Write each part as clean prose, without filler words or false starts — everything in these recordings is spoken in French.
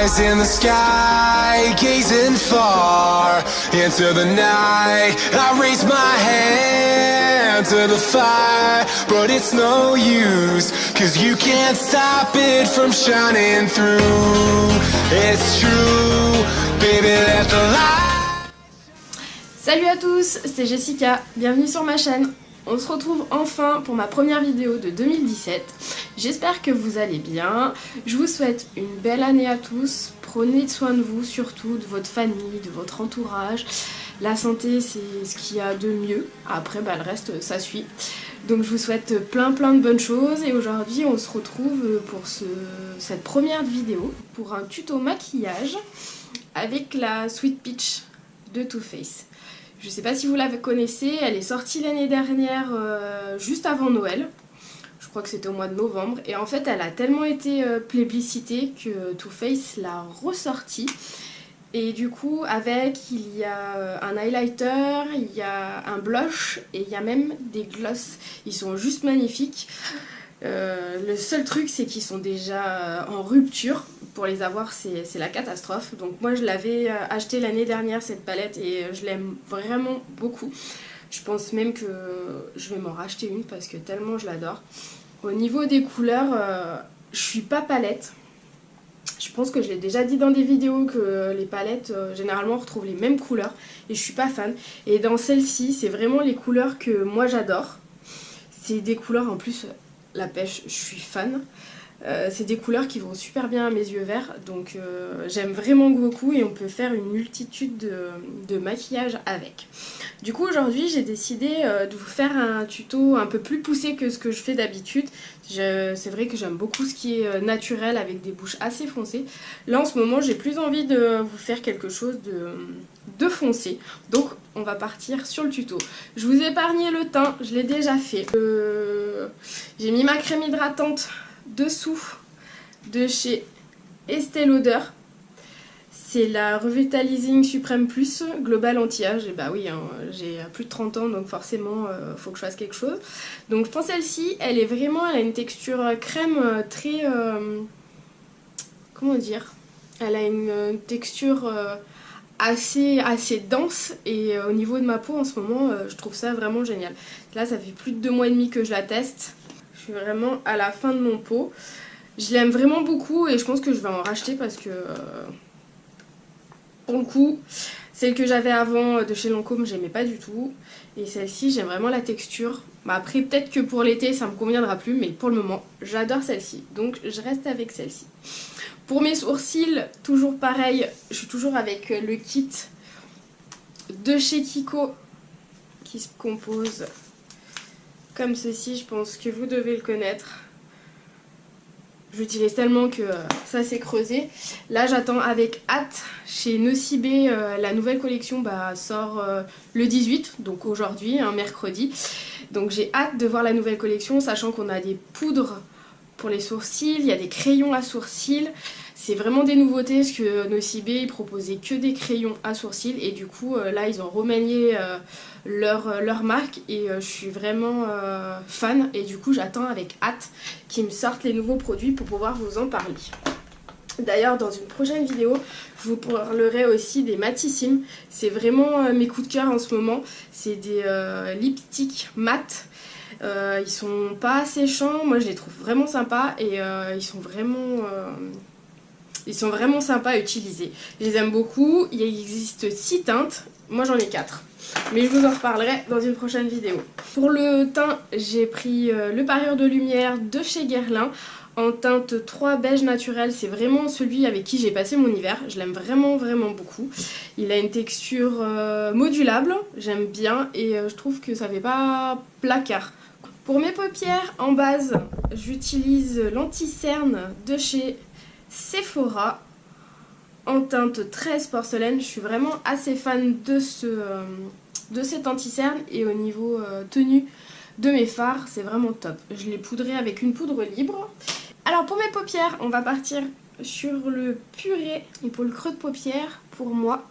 eyes in the sky, gazing far into the night. I raise my hand to the fire, but it's no use, 'cause you can't stop it from shining through. It's true, baby, let the light. Salut à tous, c'est Jessica, bienvenue sur ma chaîne. On se retrouve enfin pour ma première vidéo de 2017. J'espère que vous allez bien. Je vous souhaite une belle année à tous. Prenez soin de vous, surtout de votre famille, de votre entourage. La santé, c'est ce qu'il y a de mieux. Après, le reste, ça suit. Donc je vous souhaite plein de bonnes choses. Et aujourd'hui, on se retrouve pour cette première vidéo pour un tuto maquillage avec la Sweet Peach de Too Faced. Je sais pas si vous la connaissez, elle est sortie l'année dernière, juste avant Noël. Je crois que c'était au mois de novembre. Et en fait, elle a tellement été plébiscitée que Too Faced l'a ressortie. Et du coup, avec, il y a un highlighter, il y a un blush et il y a même des gloss. Ils sont juste magnifiques. Le seul truc, c'est qu'ils sont déjà en rupture. Pour les avoir, c'est la catastrophe. Donc moi, je l'avais acheté l'année dernière, cette palette, et je l'aime vraiment beaucoup. Je pense même que je vais m'en racheter une parce que tellement je l'adore. Au niveau des couleurs, je suis pas palette. Je pense que je l'ai déjà dit dans des vidéos que les palettes, généralement, on retrouve les mêmes couleurs. Et je suis pas fan. Et dans celle-ci, c'est vraiment les couleurs que moi j'adore. C'est des couleurs, en plus, la pêche, je suis fan. C'est des couleurs qui vont super bien à mes yeux verts, donc j'aime vraiment beaucoup et on peut faire une multitude de maquillage avec. Du coup aujourd'hui j'ai décidé de vous faire un tuto un peu plus poussé que ce que je fais d'habitude. C'est vrai que j'aime beaucoup ce qui est naturel avec des bouches assez foncées. Là en ce moment j'ai plus envie de vous faire quelque chose de foncé, donc on va partir sur le tuto. Je vous ai épargné le teint, je l'ai déjà fait. J'ai mis ma crème hydratante dessous de chez Estée Lauder. C'est la Revitalizing Supreme Plus Global Anti-Âge. Et bah oui, hein, j'ai plus de 30 ans, donc forcément faut que je fasse quelque chose. Donc pour celle-ci, elle a une texture crème très... comment dire, elle a une texture assez dense, et au niveau de ma peau en ce moment, je trouve ça vraiment génial. Là ça fait plus de 2 mois et demi que je la teste. Je suis vraiment à la fin de mon pot. Je l'aime vraiment beaucoup et je pense que je vais en racheter parce que pour le coup, celle que j'avais avant de chez Lancôme, j'aimais pas du tout. Et celle-ci, j'aime vraiment la texture. Après, peut-être que pour l'été, ça me conviendra plus, mais pour le moment, j'adore celle-ci. Donc, je reste avec celle-ci. Pour mes sourcils, toujours pareil, je suis toujours avec le kit de chez Kiko qui se compose comme ceci. Je pense que vous devez le connaître. J'utilise tellement que ça s'est creusé. Là j'attends avec hâte chez Nocibé, la nouvelle collection sort le 18, donc aujourd'hui, un mercredi. Donc j'ai hâte de voir la nouvelle collection, sachant qu'on a des poudres pour les sourcils, il y a des crayons à sourcils. C'est vraiment des nouveautés parce que Nocibé ils proposaient que des crayons à sourcils, et du coup là ils ont remanié leur marque, et je suis vraiment fan, et du coup j'attends avec hâte qu'ils me sortent les nouveaux produits pour pouvoir vous en parler. D'ailleurs dans une prochaine vidéo je vous parlerai aussi des Matissime. C'est vraiment mes coups de cœur en ce moment. C'est des lipsticks mat. Ils sont pas séchants, moi je les trouve vraiment sympas, et ils sont vraiment sympas à utiliser. Je les aime beaucoup. Il existe 6 teintes, moi j'en ai 4. Mais je vous en reparlerai dans une prochaine vidéo. Pour le teint, j'ai pris le parure de lumière de chez Guerlain en teinte 3 beige naturel. C'est vraiment celui avec qui j'ai passé mon hiver. Je l'aime vraiment beaucoup. Il a une texture modulable, j'aime bien, et je trouve que ça fait pas placard. Pour mes paupières, en base, j'utilise l'anti-cerne de chez Sephora en teinte 13 porcelaine. Je suis vraiment assez fan de cet anti-cerne, et au niveau tenue de mes fards, c'est vraiment top. Je l'ai poudré avec une poudre libre. Alors pour mes paupières, on va partir sur le purée, et pour le creux de paupière, pour moi,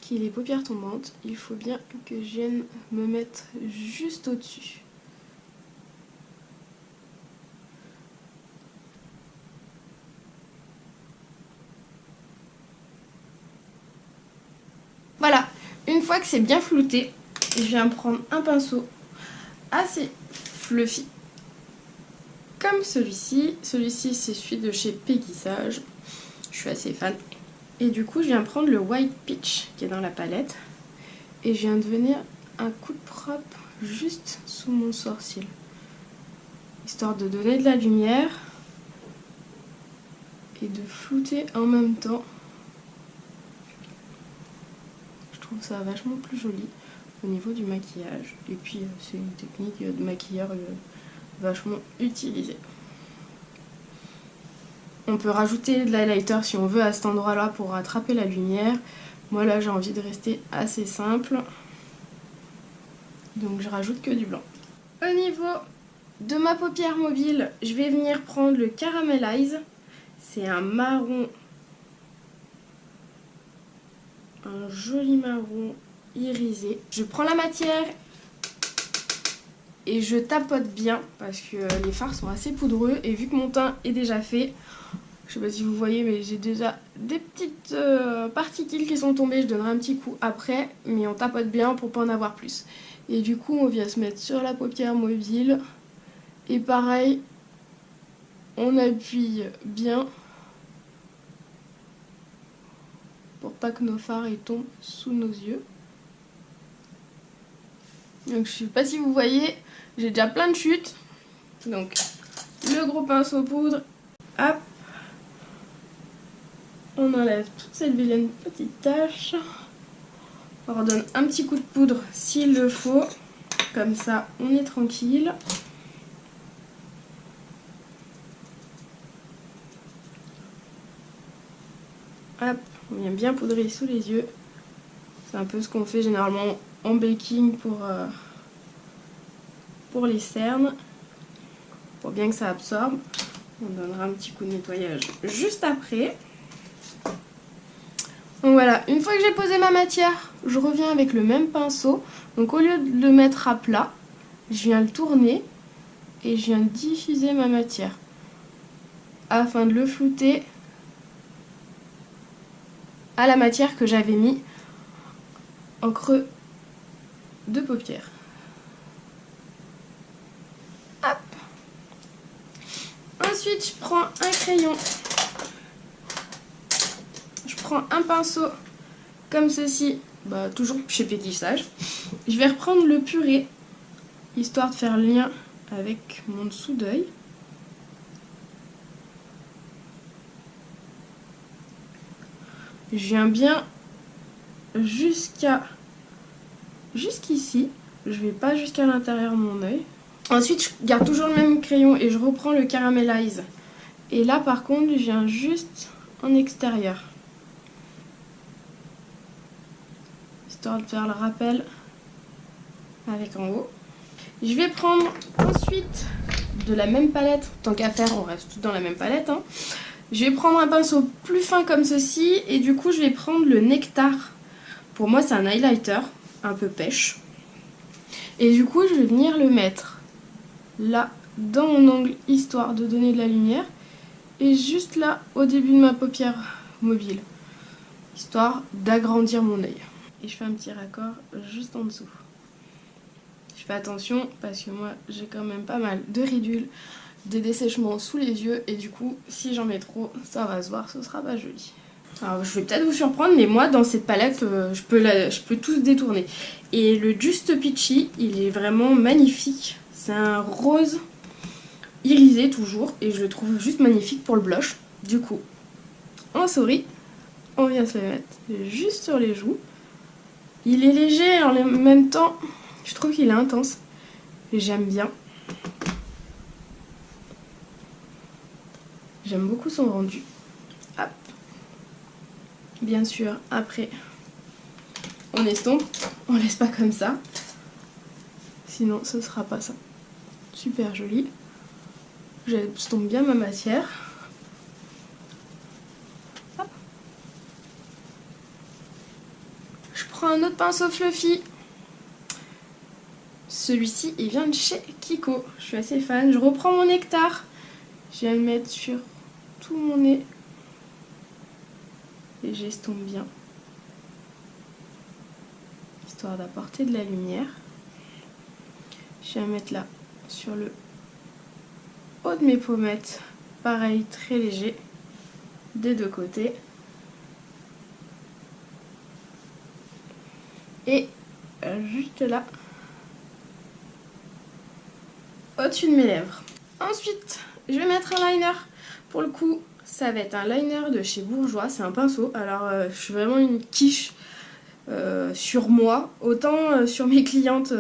qui est les paupières tombantes, il faut bien que je vienne me mettre juste au-dessus. Voilà, une fois que c'est bien flouté, je viens prendre un pinceau assez fluffy comme celui-ci. Celui-ci, c'est celui de chez Peggy Sage. Je suis assez fan. Et du coup, je viens prendre le White Peach qui est dans la palette. Et je viens de venir un coup de propre juste sous mon sourcil. Histoire de donner de la lumière et de flouter en même temps. Je trouve ça vachement plus joli au niveau du maquillage. Et puis, c'est une technique de maquilleur vachement utilisée. On peut rajouter de l'highlighter si on veut à cet endroit-là pour attraper la lumière. Moi là j'ai envie de rester assez simple. Donc je rajoute que du blanc. Au niveau de ma paupière mobile, je vais venir prendre le Caramelize. C'est un marron. Un joli marron irisé. Je prends la matière et je tapote bien parce que les fards sont assez poudreux et vu que mon teint est déjà fait, je sais pas si vous voyez mais j'ai déjà des petites particules qui sont tombées, je donnerai un petit coup après mais on tapote bien pour pas en avoir plus. Et du coup on vient se mettre sur la paupière mobile et pareil on appuie bien pour pas que nos fards ils tombent sous nos yeux. Donc je sais pas si vous voyez, j'ai déjà plein de chutes. Donc le gros pinceau poudre, hop, on enlève toute cette vilaine petite tache. On redonne un petit coup de poudre s'il le faut, comme ça on est tranquille. Hop, on vient bien poudrer sous les yeux. C'est un peu ce qu'on fait généralement en baking pour les cernes. Pour bien que ça absorbe. On donnera un petit coup de nettoyage juste après. Donc voilà, une fois que j'ai posé ma matière, je reviens avec le même pinceau. Donc au lieu de le mettre à plat, je viens le tourner et je viens diffuser ma matière afin de le flouter à la matière que j'avais mis en creux de paupière. Hop. Ensuite, je prends un crayon. Je prends un pinceau comme ceci, toujours chez Peggy Sage. Je vais reprendre le purée, histoire de faire lien avec mon dessous d'œil. Je viens bien jusqu'ici. Je vais pas jusqu'à l'intérieur de mon œil. Ensuite, je garde toujours le même crayon et je reprends le Caramelize. Et là, par contre, je viens juste en extérieur. Histoire de faire le rappel avec en haut. Je vais prendre ensuite de la même palette. Tant qu'à faire, on reste tout dans la même palette. Hein. Je vais prendre un pinceau plus fin comme ceci. Et du coup, je vais prendre le Nectar. Pour moi, c'est un highlighter un peu pêche. Et du coup, je vais venir le mettre là, dans mon angle, histoire de donner de la lumière. Et juste là, au début de ma paupière mobile. Histoire d'agrandir mon œil. Et je fais un petit raccord juste en dessous. Je fais attention parce que moi, j'ai quand même pas mal de ridules, des dessèchements sous les yeux. Et du coup, si j'en mets trop, ça va se voir, ce sera pas joli. Alors, je vais peut-être vous surprendre, mais moi, dans cette palette, je peux tout détourner. Et le Just Peachy, il est vraiment magnifique. C'est un rose irisé toujours, et je le trouve juste magnifique pour le blush. Du coup, en souris, on vient se le mettre juste sur les joues. Il est léger, en même temps, je trouve qu'il est intense. Et j'aime bien. J'aime beaucoup son rendu. Hop. Bien sûr, après, on estompe. On laisse pas comme ça. Sinon, ce sera pas ça. Super joli. J'estompe bien ma matière. Hop. Je prends un autre pinceau fluffy. Celui-ci, il vient de chez Kiko. Je suis assez fan. Je reprends mon Nectar. Je viens le mettre sur tout mon nez. Et j'estompe bien. histoire d'apporter de la lumière. Je vais la mettre là sur le haut de mes pommettes, pareil très léger des deux côtés. Et juste là, au-dessus de mes lèvres. Ensuite, je vais mettre un liner. Pour le coup, ça va être un liner de chez Bourjois, c'est un pinceau. Alors, je suis vraiment une quiche sur moi. Autant sur mes clientes,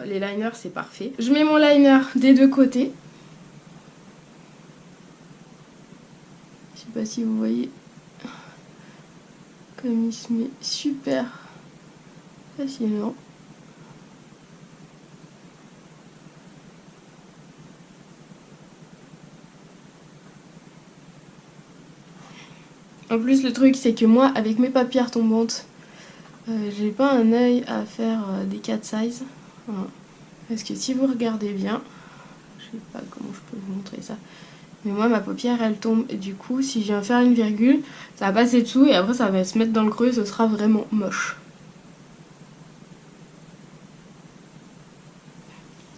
les liners, c'est parfait. Je mets mon liner des deux côtés. Je sais pas si vous voyez comme il se met super facilement. En plus, le truc, c'est que moi, avec mes paupières tombantes, j'ai pas un œil à faire des 4 size. Voilà. Parce que si vous regardez bien, je sais pas comment je peux vous montrer ça, mais moi, ma paupière, elle tombe. Et du coup, si je viens faire une virgule, ça va passer dessous et après, ça va se mettre dans le creux et ce sera vraiment moche.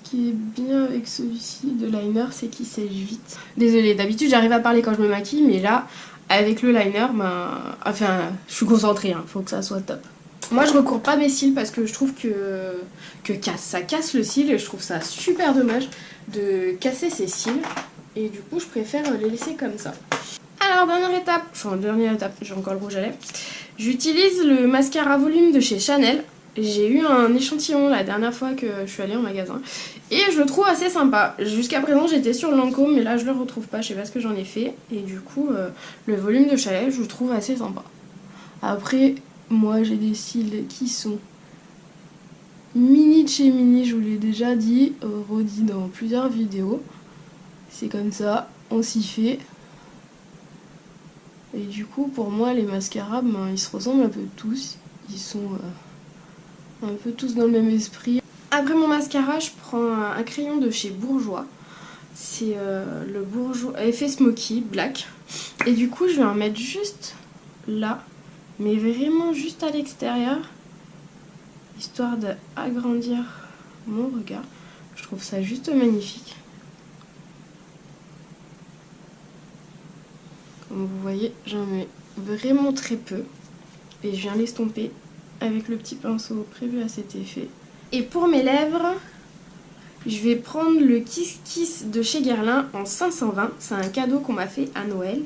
Ce qui est bien avec celui-ci de liner, c'est qu'il sèche vite. Désolée, d'habitude, j'arrive à parler quand je me maquille, mais là... Avec le liner, enfin, je suis concentrée, hein, faut que ça soit top. Moi, je recours pas mes cils parce que je trouve que ça casse le cil et je trouve ça super dommage de casser ses cils. Et du coup, je préfère les laisser comme ça. Alors, dernière étape, j'ai encore le rouge à lèvres. J'utilise le mascara volume de chez Chanel. J'ai eu un échantillon la dernière fois que je suis allée en magasin et je le trouve assez sympa. Jusqu'à présent j'étais sur Lancôme mais là je le retrouve pas, je sais pas ce que j'en ai fait. Et du coup le volume de Chanel je le trouve assez sympa. Après moi j'ai des cils qui sont mini de chez mini, je vous l'ai déjà dit, redit dans plusieurs vidéos. C'est comme ça, on s'y fait. Et du coup pour moi les mascaras ils se ressemblent un peu tous. Ils sont... un peu tous dans le même esprit. Après mon mascara, je prends un crayon de chez Bourjois. C'est le Bourjois Effet Smoky Black. Et du coup, je vais en mettre juste là, mais vraiment juste à l'extérieur, histoire d'agrandir mon regard. Je trouve ça juste magnifique. Comme vous voyez, j'en mets vraiment très peu. Et je viens l'estomper avec le petit pinceau prévu à cet effet. Et pour mes lèvres, je vais prendre le Kiss Kiss de chez Guerlain en 520. C'est un cadeau qu'on m'a fait à Noël.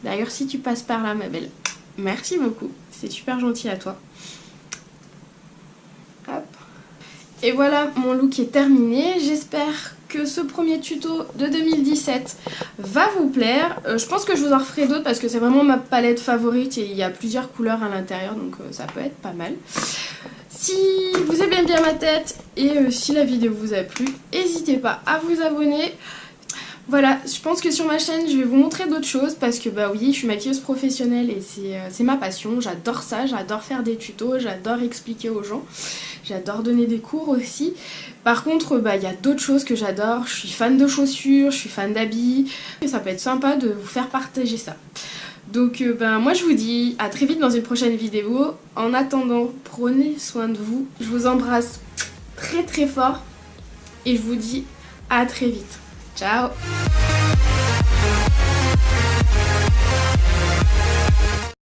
D'ailleurs, si tu passes par là, ma belle, merci beaucoup. C'est super gentil à toi. Hop. Et voilà, mon look est terminé. J'espère que ce premier tuto de 2017 va vous plaire. Je pense que je vous en referai d'autres parce que c'est vraiment ma palette favorite et il y a plusieurs couleurs à l'intérieur, donc ça peut être pas mal. Si vous aimez bien ma tête et si la vidéo vous a plu, n'hésitez pas à vous abonner. Voilà, je pense que sur ma chaîne, je vais vous montrer d'autres choses parce que bah oui, je suis maquilleuse professionnelle et c'est ma passion. J'adore ça, j'adore faire des tutos, j'adore expliquer aux gens, j'adore donner des cours aussi. Par contre, bah il y a d'autres choses que j'adore. Je suis fan de chaussures, je suis fan d'habits et ça peut être sympa de vous faire partager ça. Donc moi je vous dis à très vite dans une prochaine vidéo. En attendant, prenez soin de vous. Je vous embrasse très très fort et je vous dis à très vite. Ciao!